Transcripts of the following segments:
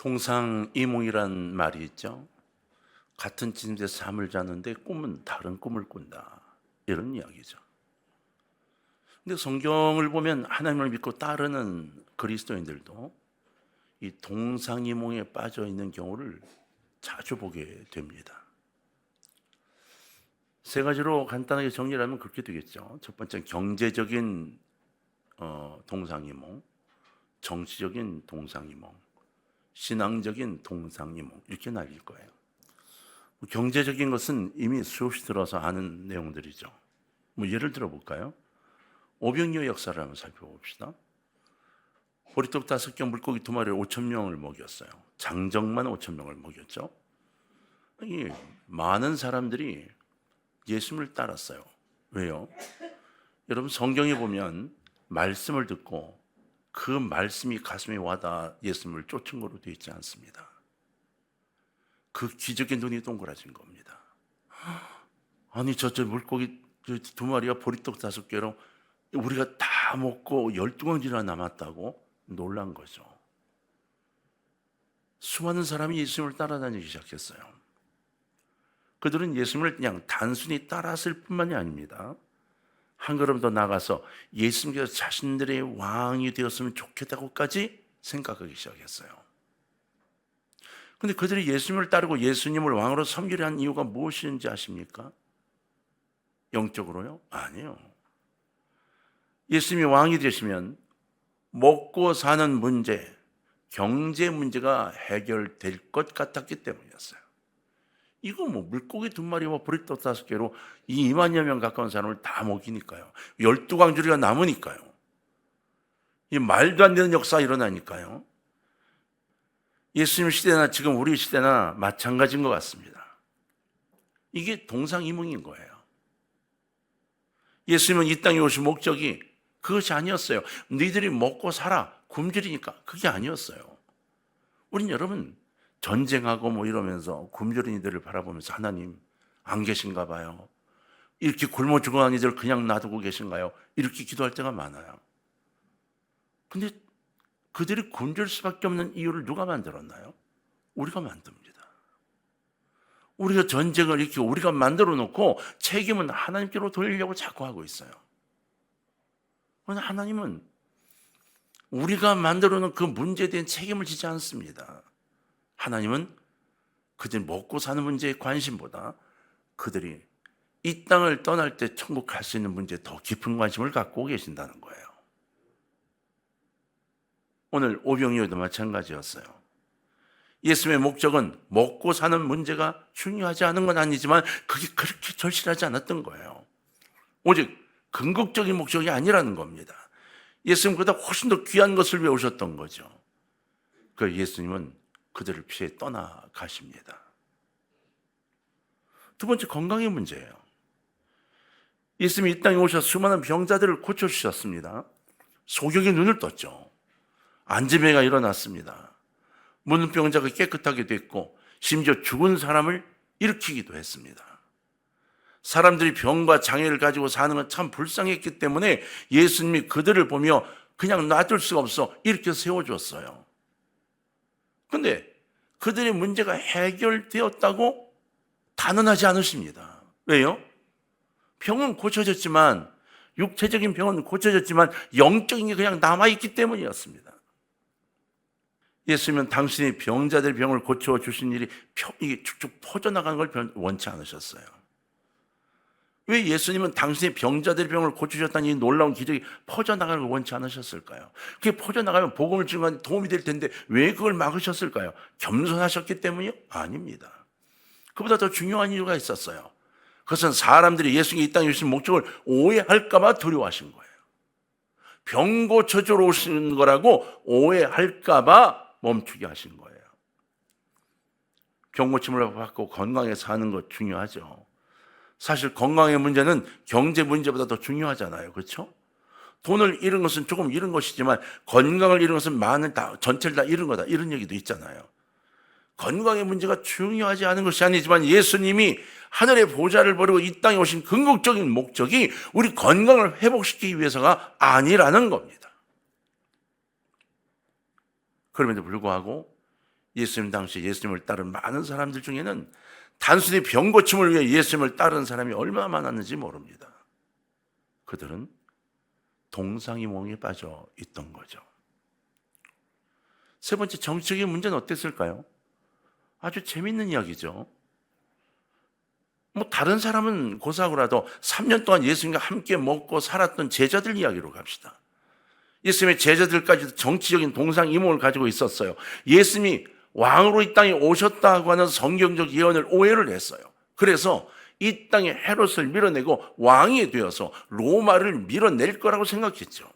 동상이몽이란 말이 있죠. 같은 침대에서 잠을 자는데 꿈은 다른 꿈을 꾼다, 이런 이야기죠. 근데 성경을 보면 하나님을 믿고 따르는 그리스도인들도 이 동상이몽에 빠져 있는 경우를 자주 보게 됩니다. 세 가지로 간단하게 정리를 하면 그렇게 되겠죠. 첫 번째, 경제적인 동상이몽, 정치적인 동상이몽, 신앙적인 동상이몽, 이렇게 나뉠 거예요. 경제적인 것은 이미 수없이 들어서 아는 내용들이죠. 예를 들어 볼까요? 오병이어 역사를 한번 살펴봅시다. 보리떡 5개, 물고기 2마리에 5,000명을 먹였어요. 장정만 5,000명을 먹였죠. 이 많은 사람들이 예수님을 따랐어요. 왜요? 여러분, 성경에 보면 말씀을 듣고 그 말씀이 가슴에 와닿아 예수님을 쫓은 거로 되어 있지 않습니다. 그 기적의 눈이 동그라진 겁니다. 아니, 저 물고기 2마리와 보리떡 5개로 우리가 다 먹고 12광지나 남았다고 놀란 거죠. 수많은 사람이 예수님을 따라다니기 시작했어요. 그들은 예수님을 그냥 단순히 따랐을 뿐만이 아닙니다. 한 걸음 더 나가서 예수님께서 자신들의 왕이 되었으면 좋겠다고까지 생각하기 시작했어요. 그런데 그들이 예수님을 따르고 예수님을 왕으로 섬기려 한 이유가 무엇인지 아십니까? 영적으로요? 아니요. 예수님이 왕이 되시면 먹고 사는 문제, 경제 문제가 해결될 것 같았기 때문이었어요. 이거 물고기 2마리와 보리떡 5개로 2만여 명 가까운 사람을 다 먹이니까요. 12광주리가 남으니까요. 이 말도 안 되는 역사가 일어나니까요. 예수님 시대나 지금 우리 시대나 마찬가지인 것 같습니다. 이게 동상이몽인 거예요. 예수님은 이 땅에 오신 목적이 그것이 아니었어요. 너희들이 먹고 살아, 굶주리니까. 그게 아니었어요. 우린 여러분, 전쟁하고 이러면서 굶주린 이들을 바라보면서 하나님 안 계신가 봐요. 이렇게 굶어 죽어가는 이들 그냥 놔두고 계신가요? 이렇게 기도할 때가 많아요. 근데 그들이 굶줄 수밖에 없는 이유를 누가 만들었나요? 우리가 만듭니다. 우리가 전쟁을 이렇게 우리가 만들어 놓고 책임은 하나님께로 돌리려고 자꾸 하고 있어요. 그런데 하나님은 우리가 만들어 놓은 그 문제에 대한 책임을 지지 않습니다. 하나님은 그들이 먹고 사는 문제에 관심보다 그들이 이 땅을 떠날 때 천국 갈 수 있는 문제에 더 깊은 관심을 갖고 계신다는 거예요. 오늘 오병이어도 마찬가지였어요. 예수님의 목적은 먹고 사는 문제가 중요하지 않은 건 아니지만 그게 그렇게 절실하지 않았던 거예요. 오직 궁극적인 목적이 아니라는 겁니다. 예수님보다 훨씬 더 귀한 것을 배우셨던 거죠. 그 예수님은 그들을 피해 떠나가십니다. 두 번째, 건강의 문제예요. 예수님이 이 땅에 오셔서 수많은 병자들을 고쳐주셨습니다. 소경의 눈을 떴죠. 안진뱅이가 일어났습니다. 문병자가 깨끗하게 됐고 심지어 죽은 사람을 일으키기도 했습니다. 사람들이 병과 장애를 가지고 사는 건 참 불쌍했기 때문에 예수님이 그들을 보며 그냥 놔둘 수가 없어 이렇게 세워줬어요. 그런데 그들의 문제가 해결되었다고 단언하지 않으십니다. 왜요? 병은 고쳐졌지만, 육체적인 병은 고쳐졌지만 영적인 게 그냥 남아있기 때문이었습니다. 예수님은 당신이 병자들의 병을 고쳐주신 일이 이게 쭉쭉 퍼져나가는 걸 원치 않으셨어요. 왜 예수님은 당신이 병자들의 병을 고치셨다는 이 놀라운 기적이 퍼져나가는 걸 원치 않으셨을까요? 그게 퍼져나가면 복음을 증거하는 도움이 될 텐데 왜 그걸 막으셨을까요? 겸손하셨기 때문이요? 아닙니다. 그보다 더 중요한 이유가 있었어요. 그것은 사람들이 예수님이 이 땅에 오신 목적을 오해할까 봐 두려워하신 거예요. 병 고쳐주러 오시는 거라고 오해할까 봐 멈추게 하신 거예요. 병 고침을 받고 건강하게 사는 것 중요하죠. 사실 건강의 문제는 경제 문제보다 더 중요하잖아요. 그렇죠? 돈을 잃은 것은 조금 잃은 것이지만 건강을 잃은 것은 전체를 다 잃은 거다. 이런 얘기도 있잖아요. 건강의 문제가 중요하지 않은 것이 아니지만 예수님이 하늘의 보좌를 버리고 이 땅에 오신 궁극적인 목적이 우리 건강을 회복시키기 위해서가 아니라는 겁니다. 그럼에도 불구하고 예수님 당시 예수님을 따른 많은 사람들 중에는 단순히 병 고침을 위해 예수님을 따른 사람이 얼마나 많았는지 모릅니다. 그들은 동상이몽에 빠져 있던 거죠. 세 번째, 정치적인 문제는 어땠을까요? 아주 재밌는 이야기죠. 다른 사람은 고사하고라도 3년 동안 예수님과 함께 먹고 살았던 제자들 이야기로 갑시다. 예수님의 제자들까지도 정치적인 동상이몽을 가지고 있었어요. 예수님이 왕으로 이 땅에 오셨다고 하는 성경적 예언을 오해를 했어요. 그래서 이 땅에 헤롯을 밀어내고 왕이 되어서 로마를 밀어낼 거라고 생각했죠.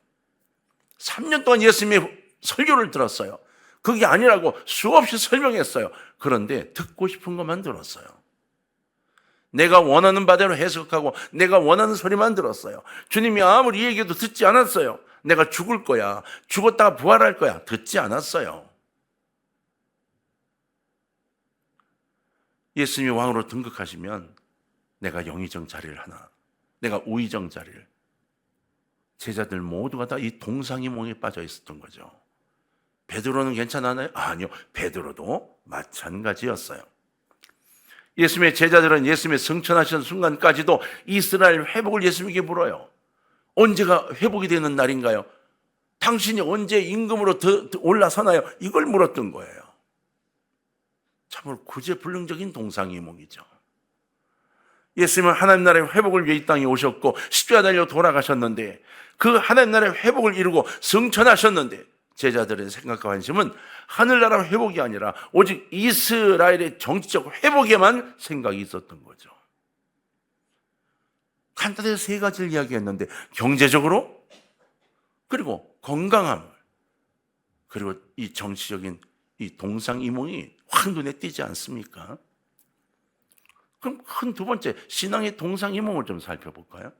3년 동안 예수님의 설교를 들었어요. 그게 아니라고 수없이 설명했어요. 그런데 듣고 싶은 것만 들었어요. 내가 원하는 바대로 해석하고 내가 원하는 소리만 들었어요. 주님이 아무리 얘기해도 듣지 않았어요. 내가 죽을 거야, 죽었다가 부활할 거야, 듣지 않았어요. 예수님이 왕으로 등극하시면 내가 영의정 자리를 하나, 내가 우의정 자리를, 제자들 모두가 다 이 동상이몽에 빠져 있었던 거죠. 베드로는 괜찮았나요? 아니요, 베드로도 마찬가지였어요. 예수님의 제자들은 예수님의 승천하신 순간까지도 이스라엘 회복을 예수님에게 물어요. 언제가 회복이 되는 날인가요? 당신이 언제 임금으로 더 올라서나요? 이걸 물었던 거예요. 참으로 구제불능적인 동상이몽이죠. 예수님은 하나님 나라의 회복을 위해 이 땅에 오셨고 십자가 달려 돌아가셨는데, 그 하나님 나라의 회복을 이루고 승천하셨는데 제자들의 생각과 관심은 하늘나라 회복이 아니라 오직 이스라엘의 정치적 회복에만 생각이 있었던 거죠. 간단히 세 가지를 이야기했는데, 경제적으로, 그리고 건강함, 그리고 이 정치적인 이 동상이몽이 확 눈에 띄지 않습니까? 그럼 큰 두 번째, 신앙의 동상이몽을 좀 살펴볼까요?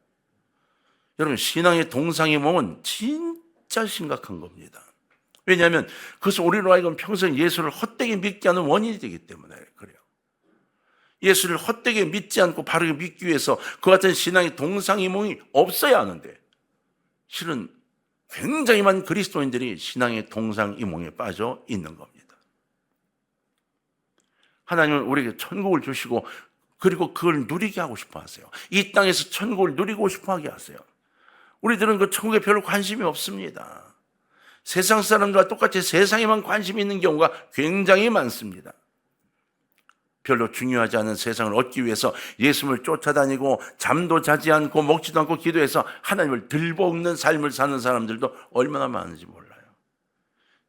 여러분, 신앙의 동상이몽은 진짜 심각한 겁니다. 왜냐하면 그것은 우리로 하여금 평생 예수를 헛되게 믿게 하는 원인이 되기 때문에 그래요. 예수를 헛되게 믿지 않고 바르게 믿기 위해서 그 같은 신앙의 동상이몽이 없어야 하는데, 실은 굉장히 많은 그리스도인들이 신앙의 동상이몽에 빠져 있는 겁니다. 하나님은 우리에게 천국을 주시고 그리고 그걸 누리게 하고 싶어 하세요. 이 땅에서 천국을 누리고 싶어 하게 하세요. 우리들은 그 천국에 별로 관심이 없습니다. 세상 사람들과 똑같이 세상에만 관심이 있는 경우가 굉장히 많습니다. 별로 중요하지 않은 세상을 얻기 위해서 예수님을 쫓아다니고 잠도 자지 않고 먹지도 않고 기도해서 하나님을 들볶는 삶을 사는 사람들도 얼마나 많은지 몰라요.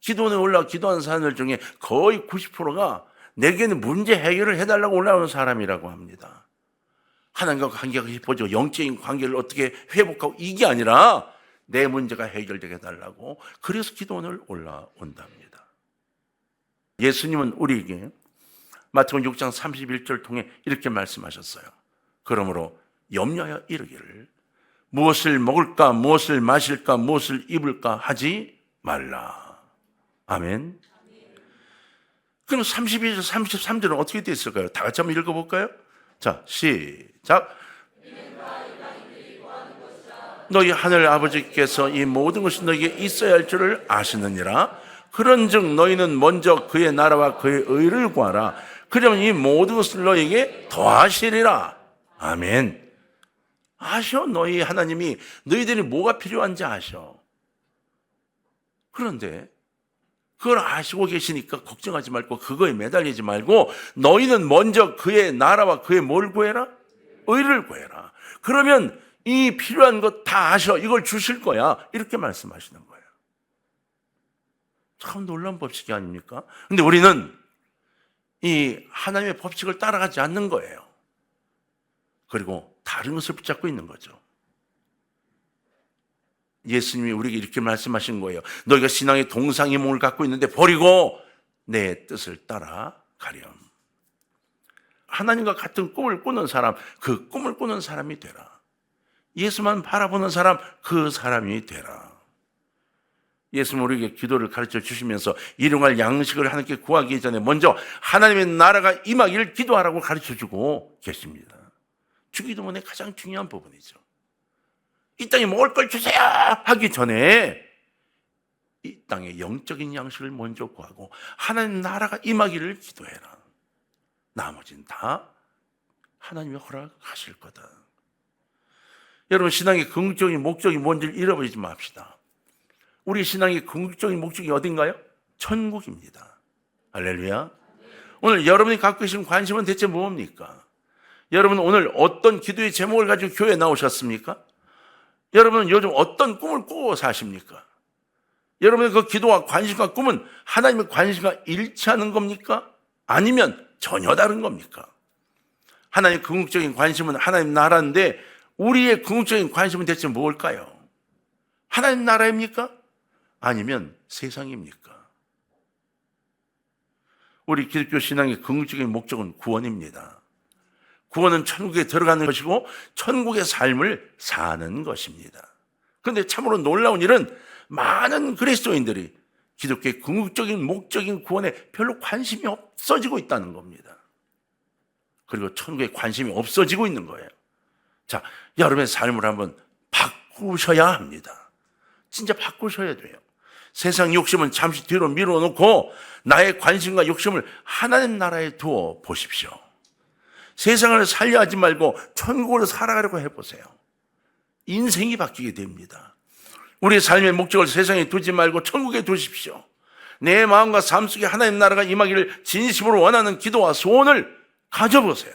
기도원에 올라와 기도하는 사람들 중에 거의 90%가 내게는 문제 해결을 해달라고 올라오는 사람이라고 합니다. 하나님과 관계가 깊어지고 영적인 관계를 어떻게 회복하고, 이게 아니라 내 문제가 해결되게 해달라고, 그래서 기도원을 올라온답니다. 예수님은 우리에게 마태복음 6장 31절 통해 이렇게 말씀하셨어요. 그러므로 염려하여 이르기를 무엇을 먹을까, 무엇을 마실까, 무엇을 입을까 하지 말라. 아멘. 그럼 32절, 33절은 어떻게 되어 있을까요? 다 같이 한번 읽어볼까요? 자, 시작. 너희 하늘 아버지께서 이 모든 것이 너희에게 있어야 할 줄을 아시느니라. 그런즉 너희는 먼저 그의 나라와 그의 의를 구하라. 그러면 이 모든 것을 너희에게 더하시리라. 아멘. 아셔. 너희 하나님이 너희들이 뭐가 필요한지 아셔. 그런데 그걸 아시고 계시니까 걱정하지 말고 그거에 매달리지 말고 너희는 먼저 그의 나라와 그의 뭘 구해라? 의를 구해라. 그러면 이 필요한 것 다 아셔. 이걸 주실 거야. 이렇게 말씀하시는 거예요. 참 놀라운 법칙이 아닙니까? 근데 우리는 이 하나님의 법칙을 따라가지 않는 거예요. 그리고 다른 것을 붙잡고 있는 거죠. 예수님이 우리에게 이렇게 말씀하신 거예요. 너희가 신앙의 동상이몽을 갖고 있는데 버리고 내 뜻을 따라가렴. 하나님과 같은 꿈을 꾸는 사람, 그 꿈을 꾸는 사람이 되라. 예수만 바라보는 사람, 그 사람이 되라. 예수는 우리에게 기도를 가르쳐 주시면서 일용할 양식을 하나님께 구하기 전에 먼저 하나님의 나라가 임하기를 기도하라고 가르쳐 주고 계십니다. 주기도문의 가장 중요한 부분이죠. 이 땅에 먹을 걸 주세요 하기 전에 이 땅의 영적인 양식을 먼저 구하고 하나님 나라가 임하기를 기도해라. 나머지는 다 하나님이 허락하실 거다. 여러분, 신앙의 궁극적인 목적이 뭔지를 잃어버리지 맙시다. 우리 신앙의 궁극적인 목적이 어딘가요? 천국입니다. 할렐루야. 오늘 여러분이 갖고 계신 관심은 대체 뭡니까? 여러분, 오늘 어떤 기도의 제목을 가지고 교회에 나오셨습니까? 여러분은 요즘 어떤 꿈을 꾸고 사십니까? 여러분의 그 기도와 관심과 꿈은 하나님의 관심과 일치하는 겁니까? 아니면 전혀 다른 겁니까? 하나님의 궁극적인 관심은 하나님 나라인데 우리의 궁극적인 관심은 대체 뭘까요? 하나님 나라입니까? 아니면 세상입니까? 우리 기독교 신앙의 궁극적인 목적은 구원입니다. 구원은 천국에 들어가는 것이고 천국의 삶을 사는 것입니다. 그런데 참으로 놀라운 일은 많은 그리스도인들이 기독교의 궁극적인 목적인 구원에 별로 관심이 없어지고 있다는 겁니다. 그리고 천국에 관심이 없어지고 있는 거예요. 자, 여러분의 삶을 한번 바꾸셔야 합니다. 진짜 바꾸셔야 돼요. 세상 욕심은 잠시 뒤로 밀어놓고 나의 관심과 욕심을 하나님 나라에 두어 보십시오. 세상을 살려하지 말고 천국으로 살아가려고 해보세요. 인생이 바뀌게 됩니다. 우리의 삶의 목적을 세상에 두지 말고 천국에 두십시오. 내 마음과 삶 속에 하나님 나라가 임하기를 진심으로 원하는 기도와 소원을 가져보세요.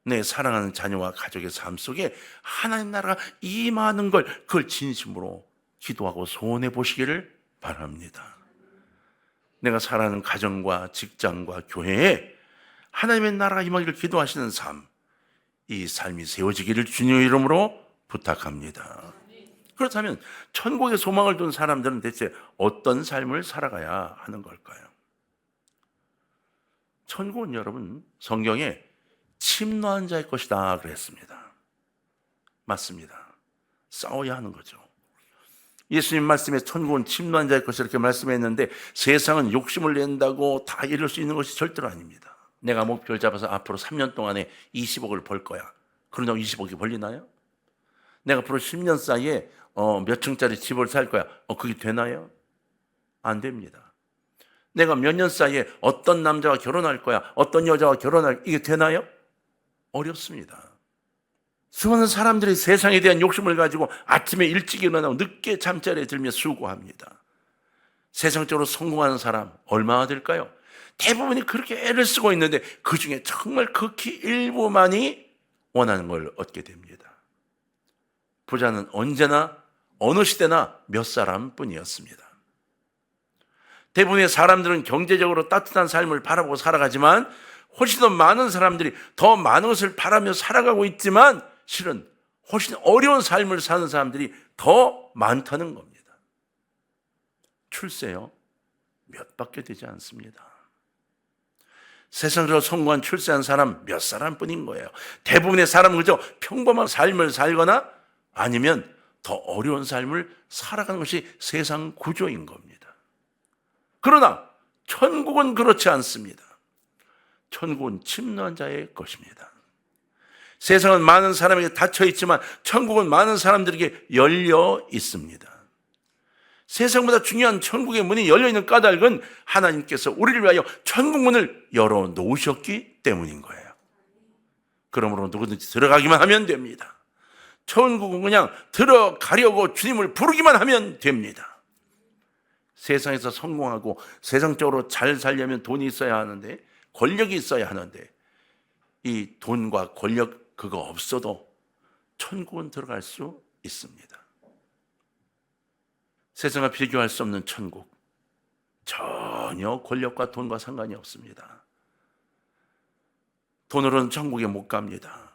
내 사랑하는 자녀와 가족의 삶 속에 하나님 나라가 임하는 걸 그걸 진심으로 기도하고 소원해 보시기를 바랍니다. 내가 살아가는 가정과 직장과 교회에 하나님의 나라가 임하기를 기도하시는 삶, 이 삶이 세워지기를 주님의 이름으로 부탁합니다. 그렇다면 천국의 소망을 둔 사람들은 대체 어떤 삶을 살아가야 하는 걸까요? 천국은 여러분 성경에 침노한 자의 것이다 그랬습니다. 맞습니다. 싸워야 하는 거죠. 예수님 말씀에 천국은 침노한 자의 것이라 이렇게 말씀했는데 세상은 욕심을 낸다고 다 이룰 수 있는 것이 절대로 아닙니다. 내가 목표를 잡아서 앞으로 3년 동안에 20억을 벌 거야. 그런다고 20억이 벌리나요? 내가 앞으로 10년 사이에 몇 층짜리 집을 살 거야. 그게 되나요? 안 됩니다. 내가 몇 년 사이에 어떤 남자와 결혼할 거야. 어떤 여자와 결혼할 이게 되나요? 어렵습니다. 수많은 사람들이 세상에 대한 욕심을 가지고 아침에 일찍 일어나고 늦게 잠자리에 들며 수고합니다. 세상적으로 성공하는 사람 얼마나 될까요? 대부분이 그렇게 애를 쓰고 있는데 그중에 정말 극히 일부만이 원하는 걸 얻게 됩니다. 부자는 언제나 어느 시대나 몇 사람뿐이었습니다. 대부분의 사람들은 경제적으로 따뜻한 삶을 바라보고 살아가지만 훨씬 더 많은 사람들이 더 많은 것을 바라며 살아가고 있지만 실은 훨씬 어려운 삶을 사는 사람들이 더 많다는 겁니다. 출세요? 몇 밖에 되지 않습니다. 세상으로 성공한 출세한 사람 몇 사람뿐인 거예요. 대부분의 사람은 그저 평범한 삶을 살거나 아니면 더 어려운 삶을 살아가는 것이 세상 구조인 겁니다. 그러나 천국은 그렇지 않습니다. 천국은 침노한 자의 것입니다. 세상은 많은 사람에게 닫혀 있지만 천국은 많은 사람들에게 열려 있습니다. 세상보다 중요한 천국의 문이 열려있는 까닭은 하나님께서 우리를 위하여 천국 문을 열어놓으셨기 때문인 거예요. 그러므로 누구든지 들어가기만 하면 됩니다. 천국은 그냥 들어가려고 주님을 부르기만 하면 됩니다. 세상에서 성공하고 세상적으로 잘 살려면 돈이 있어야 하는데 권력이 있어야 하는데 이 돈과 권력 그거 없어도 천국은 들어갈 수 있습니다. 세상과 비교할 수 없는 천국, 전혀 권력과 돈과 상관이 없습니다. 돈으로는 천국에 못 갑니다.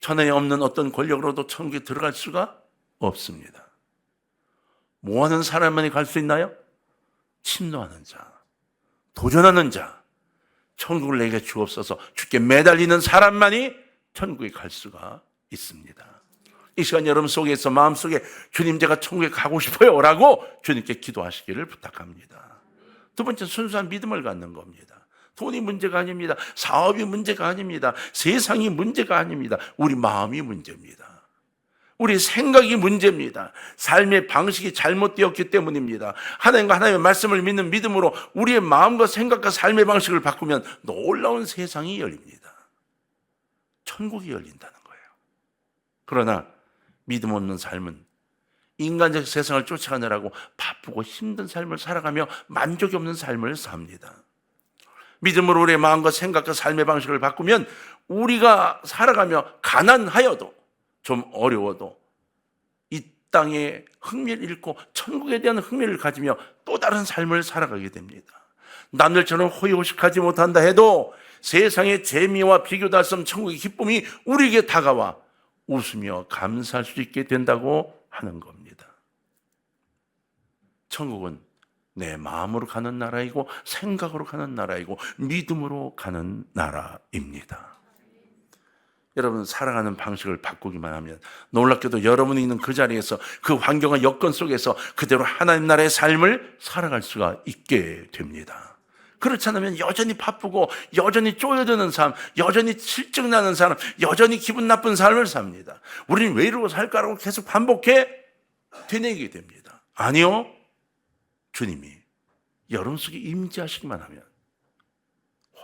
천하에 없는 어떤 권력으로도 천국에 들어갈 수가 없습니다. 뭐하는 사람만이 갈 수 있나요? 침노하는 자, 도전하는 자, 천국을 내게 주옵소서 주께 매달리는 사람만이 천국에 갈 수가 있습니다. 이 시간 여러분 속에서 마음속에 주님 제가 천국에 가고 싶어요 라고 주님께 기도하시기를 부탁합니다. 두 번째 순수한 믿음을 갖는 겁니다. 돈이 문제가 아닙니다. 사업이 문제가 아닙니다. 세상이 문제가 아닙니다. 우리 마음이 문제입니다. 우리 생각이 문제입니다. 삶의 방식이 잘못되었기 때문입니다. 하나님과 하나님의 말씀을 믿는 믿음으로 우리의 마음과 생각과 삶의 방식을 바꾸면 놀라운 세상이 열립니다. 천국이 열린다는 거예요. 그러나 믿음 없는 삶은 인간적 세상을 쫓아가느라고 바쁘고 힘든 삶을 살아가며 만족이 없는 삶을 삽니다. 믿음으로 우리의 마음과 생각과 삶의 방식을 바꾸면 우리가 살아가며 가난하여도 좀 어려워도 이 땅에 흥미를 잃고 천국에 대한 흥미를 가지며 또 다른 삶을 살아가게 됩니다. 남들처럼 호의호식하지 못한다 해도 세상의 재미와 비교도 할 수 없는 천국의 기쁨이 우리에게 다가와 웃으며 감사할 수 있게 된다고 하는 겁니다. 천국은 내 마음으로 가는 나라이고 생각으로 가는 나라이고 믿음으로 가는 나라입니다. 여러분, 살아가는 방식을 바꾸기만 하면 놀랍게도 여러분이 있는 그 자리에서 그 환경과 여건 속에서 그대로 하나님 나라의 삶을 살아갈 수가 있게 됩니다. 그렇지 않으면 여전히 바쁘고 여전히 쪼여드는 삶, 여전히 실증나는 사람, 여전히 기분 나쁜 삶을 삽니다. 우리는 왜 이러고 살까라고 계속 반복해 되뇌게 됩니다. 아니요, 주님이 여러분 속에 임재하시기만 하면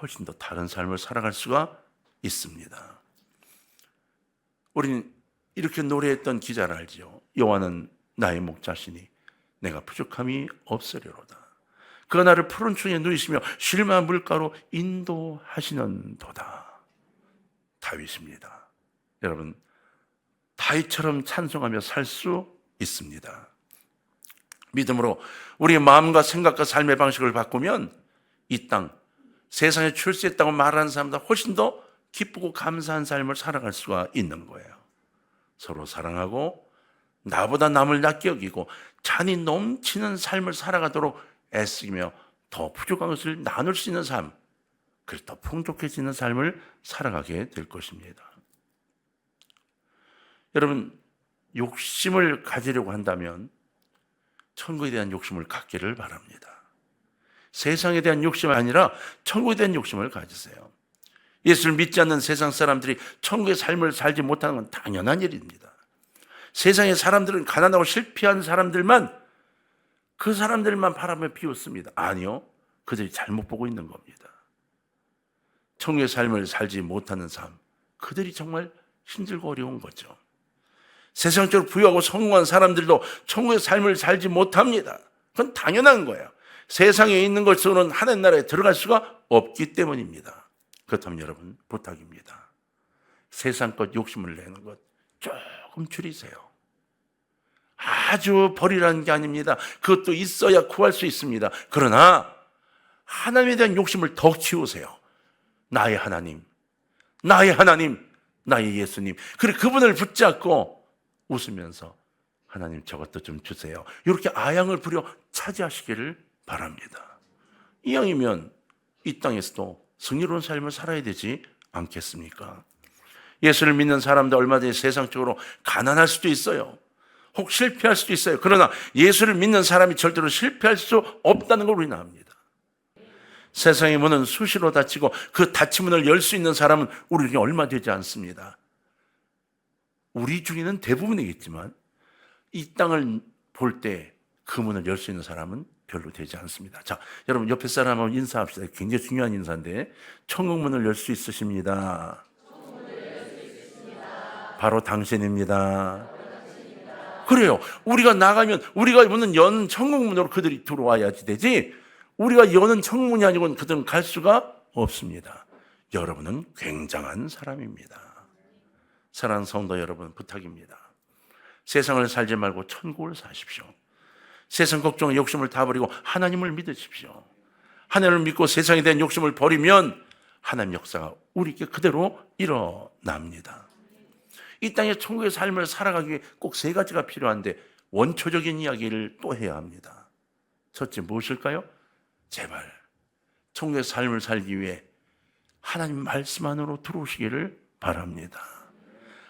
훨씬 더 다른 삶을 살아갈 수가 있습니다. 우리는 이렇게 노래했던 기자를 알지요. 여호와는 나의 목자시니 내가 부족함이 없으리로다. 그가 나를 푸른 충에 누이시며 쉴 만한 물가로 인도하시는도다. 다윗입니다. 여러분, 다윗처럼 찬송하며 살 수 있습니다. 믿음으로 우리의 마음과 생각과 삶의 방식을 바꾸면 이 땅, 세상에 출세했다고 말하는 사람보다 훨씬 더 기쁘고 감사한 삶을 살아갈 수가 있는 거예요. 서로 사랑하고 나보다 남을 낮게 여기고 잔이 넘치는 삶을 살아가도록 애쓰며 더 부족한 것을 나눌 수 있는 삶, 그래서 더 풍족해지는 삶을 살아가게 될 것입니다. 여러분, 욕심을 가지려고 한다면 천국에 대한 욕심을 갖기를 바랍니다. 세상에 대한 욕심이 아니라 천국에 대한 욕심을 가지세요. 예수를 믿지 않는 세상 사람들이 천국의 삶을 살지 못하는 건 당연한 일입니다. 세상의 사람들은 가난하고 실패한 사람들만, 그 사람들만 바라며 비웃습니다. 아니요, 그들이 잘못 보고 있는 겁니다. 천국의 삶을 살지 못하는 삶, 그들이 정말 힘들고 어려운 거죠. 세상적으로 부유하고 성공한 사람들도 천국의 삶을 살지 못합니다. 그건 당연한 거예요. 세상에 있는 것으로는 하나님 나라에 들어갈 수가 없기 때문입니다. 그렇다면 여러분, 부탁입니다. 세상 것 욕심을 내는 것 조금 줄이세요. 아주 버리라는 게 아닙니다. 그것도 있어야 구할 수 있습니다. 그러나 하나님에 대한 욕심을 더 키우세요. 나의 하나님, 나의 하나님, 나의 예수님. 그리고 그분을 붙잡고 웃으면서 하나님 저것도 좀 주세요. 이렇게 아양을 부려 차지하시기를 바랍니다. 이왕이면 이 땅에서도 승리로운 삶을 살아야 되지 않겠습니까? 예수를 믿는 사람도 얼마든지 세상적으로 가난할 수도 있어요. 혹 실패할 수도 있어요. 그러나 예수를 믿는 사람이 절대로 실패할 수 없다는 걸 우리는 압니다. 세상의 문은 수시로 닫히고 그 닫힌 문을 열 수 있는 사람은 우리 중에 얼마 되지 않습니다. 우리 중에는 대부분이겠지만 이 땅을 볼 때 그 문을 열 수 있는 사람은 별로 되지 않습니다. 자, 여러분 옆에 사람하고 인사합시다. 굉장히 중요한 인사인데, 천국 문을 열 수 있으십니다. 바로 당신입니다. 그래요. 우리가 나가면 우리가 여는 여는 천국 문으로 그들이 들어와야지 되지, 우리가 여는 천국 문이 아니고는 그들은 갈 수가 없습니다. 여러분은 굉장한 사람입니다. 사랑하는 성도 여러분, 부탁입니다. 세상을 살지 말고 천국을 사십시오. 세상 걱정과 욕심을 다 버리고 하나님을 믿으십시오. 하나님을 믿고 세상에 대한 욕심을 버리면 하나님 역사가 우리에게 그대로 일어납니다. 이 땅의 천국의 삶을 살아가기 위해 꼭 세 가지가 필요한데 원초적인 이야기를 또 해야 합니다. 첫째, 무엇일까요? 제발 천국의 삶을 살기 위해 하나님 말씀 안으로 들어오시기를 바랍니다.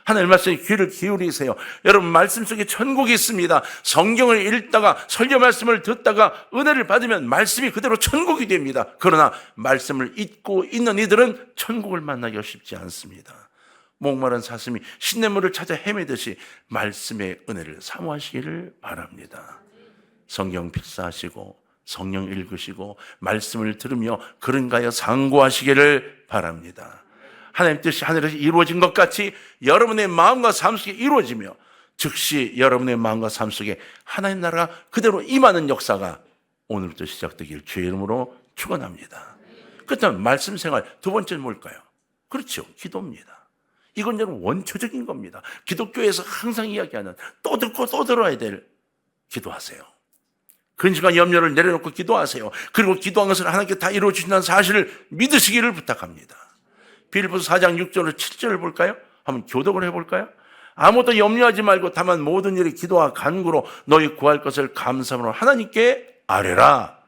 하나님 말씀에 귀를 기울이세요. 여러분, 말씀 속에 천국이 있습니다. 성경을 읽다가 설교 말씀을 듣다가 은혜를 받으면 말씀이 그대로 천국이 됩니다. 그러나 말씀을 잊고 있는 이들은 천국을 만나기가 쉽지 않습니다. 목마른 사슴이 시냇물을 찾아 헤매듯이 말씀의 은혜를 사모하시기를 바랍니다. 성경 필사하시고 성령 읽으시고 말씀을 들으며 그런가요 상고하시기를 바랍니다. 하나님 뜻이 하늘에서 이루어진 것 같이 여러분의 마음과 삶 속에 이루어지며 즉시 여러분의 마음과 삶 속에 하나님 나라가 그대로 임하는 역사가 오늘부터 시작되길 주의 이름으로 축원합니다. 그렇다면 말씀 생활 두 번째는 뭘까요? 그렇죠, 기도입니다. 이건 여러분 원초적인 겁니다. 기독교에서 항상 이야기하는 또 듣고 또 들어야 될 기도하세요. 근심과 염려를 내려놓고 기도하세요. 그리고 기도한 것을 하나님께 다 이루어주신다는 사실을 믿으시기를 부탁합니다. 빌립보서 4장 6절로 7절을 볼까요? 한번 교독을 해볼까요? 아무것도 염려하지 말고 다만 모든 일에 기도와 간구로 너희 구할 것을 감사함으로 하나님께 아뢰라.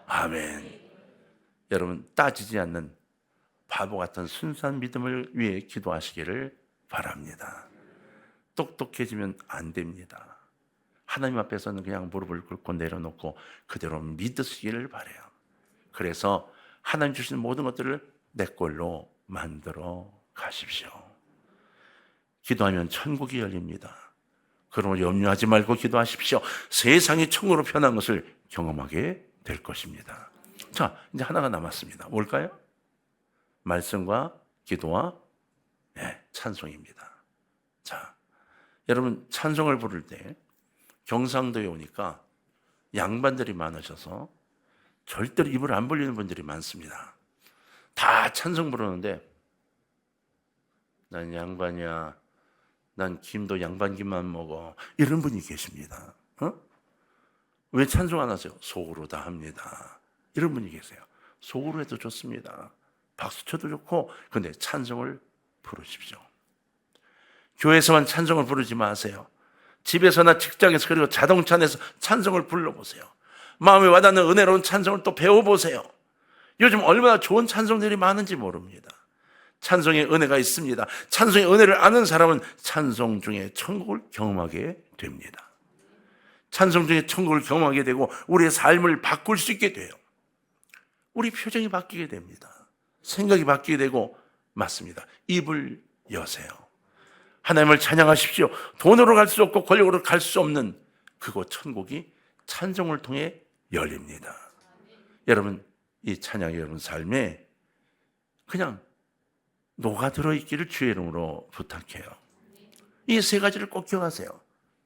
아멘. 여러분 따지지 않는 바보 같은 순수한 믿음을 위해 기도하시기를 바랍니다. 똑똑해지면 안 됩니다. 하나님 앞에서는 그냥 무릎을 꿇고 내려놓고 그대로 믿으시기를 바라요. 그래서 하나님 주신 모든 것들을 내 걸로 만들어 가십시오. 기도하면 천국이 열립니다. 그러므로 염려하지 말고 기도하십시오. 세상이 천국으로 변한 것을 경험하게 될 것입니다. 자, 이제 하나가 남았습니다. 뭘까요? 말씀과 기도와 찬송입니다. 자, 여러분 찬송을 부를 때 경상도에 오니까 양반들이 많으셔서 절대로 입을 안 벌리는 분들이 많습니다. 다 찬송 부르는데 난 양반이야, 난 김도 양반김만 먹어, 이런 분이 계십니다. 왜 찬송 안 하세요? 속으로 다 합니다. 이런 분이 계세요. 속으로 해도 좋습니다. 박수 쳐도 좋고, 근데 찬송을 부르십시오. 교회에서만 찬송을 부르지 마세요. 집에서나 직장에서 그리고 자동차 안에서 찬송을 불러보세요. 마음에 와닿는 은혜로운 찬송을 또 배워보세요. 요즘 얼마나 좋은 찬송들이 많은지 모릅니다. 찬송의 은혜가 있습니다. 찬송의 은혜를 아는 사람은 찬송 중에 천국을 경험하게 됩니다. 찬송 중에 천국을 경험하게 되고 우리의 삶을 바꿀 수 있게 돼요. 우리 표정이 바뀌게 됩니다. 생각이 바뀌게 되고, 맞습니다. 입을 여세요. 하나님을 찬양하십시오. 돈으로 갈 수 없고 권력으로 갈 수 없는 그곳 천국이 찬송을 통해 열립니다. 여러분, 이 찬양이 여러분 삶에 그냥 녹아들어 있기를 주의 이름으로 부탁해요. 이 세 가지를 꼭 기억하세요.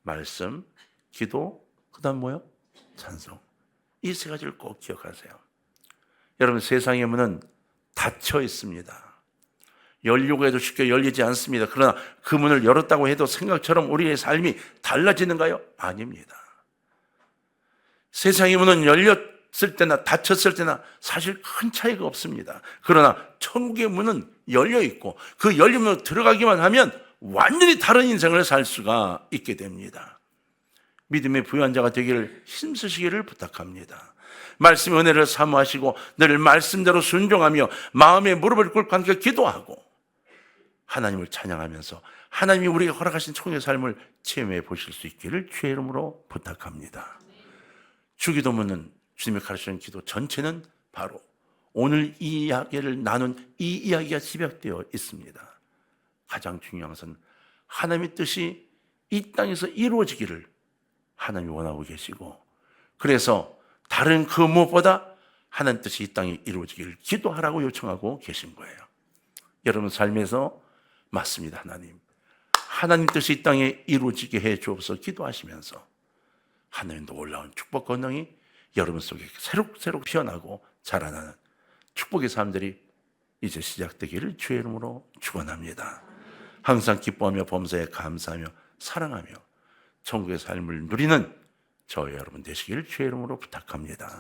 말씀, 기도, 그 다음 뭐요? 찬송. 이 세 가지를 꼭 기억하세요. 여러분, 세상의 문은 닫혀 있습니다. 열려고 해도 쉽게 열리지 않습니다. 그러나 그 문을 열었다고 해도 생각처럼 우리의 삶이 달라지는가요? 아닙니다. 세상의 문은 열렸을 때나 닫혔을 때나 사실 큰 차이가 없습니다. 그러나 천국의 문은 열려 있고 그 열림으로 들어가기만 하면 완전히 다른 인생을 살 수가 있게 됩니다. 믿음의 부유한 자가 되기를 힘쓰시기를 부탁합니다. 말씀의 은혜를 사모하시고 늘 말씀대로 순종하며 마음의 무릎을 꿇고 함께 기도하고 하나님을 찬양하면서 하나님이 우리에게 허락하신 천국의 삶을 체험해 보실 수 있기를 주의 이름으로 부탁합니다. 주기도문은 주님이 가르치는 기도 전체는 바로 오늘 이 이야기를 나눈 이 이야기가 집약되어 있습니다. 가장 중요한 것은 하나님의 뜻이 이 땅에서 이루어지기를 하나님이 원하고 계시고, 그래서 다른 그 무엇보다 하나님 뜻이 이 땅에 이루어지기를 기도하라고 요청하고 계신 거예요. 여러분 삶에서 맞습니다. 하나님 뜻이 이 땅에 이루어지게 해 주옵소서 기도하시면서 하나님의 놀라운 축복 권능이 여러분 속에 새록새록 피어나고 자라나는 축복의 삶들이 이제 시작되기를 주의 이름으로 축원합니다. 항상 기뻐하며 범사에 감사하며 사랑하며 천국의 삶을 누리는 저희 여러분 되시기를 주의 이름으로 부탁합니다.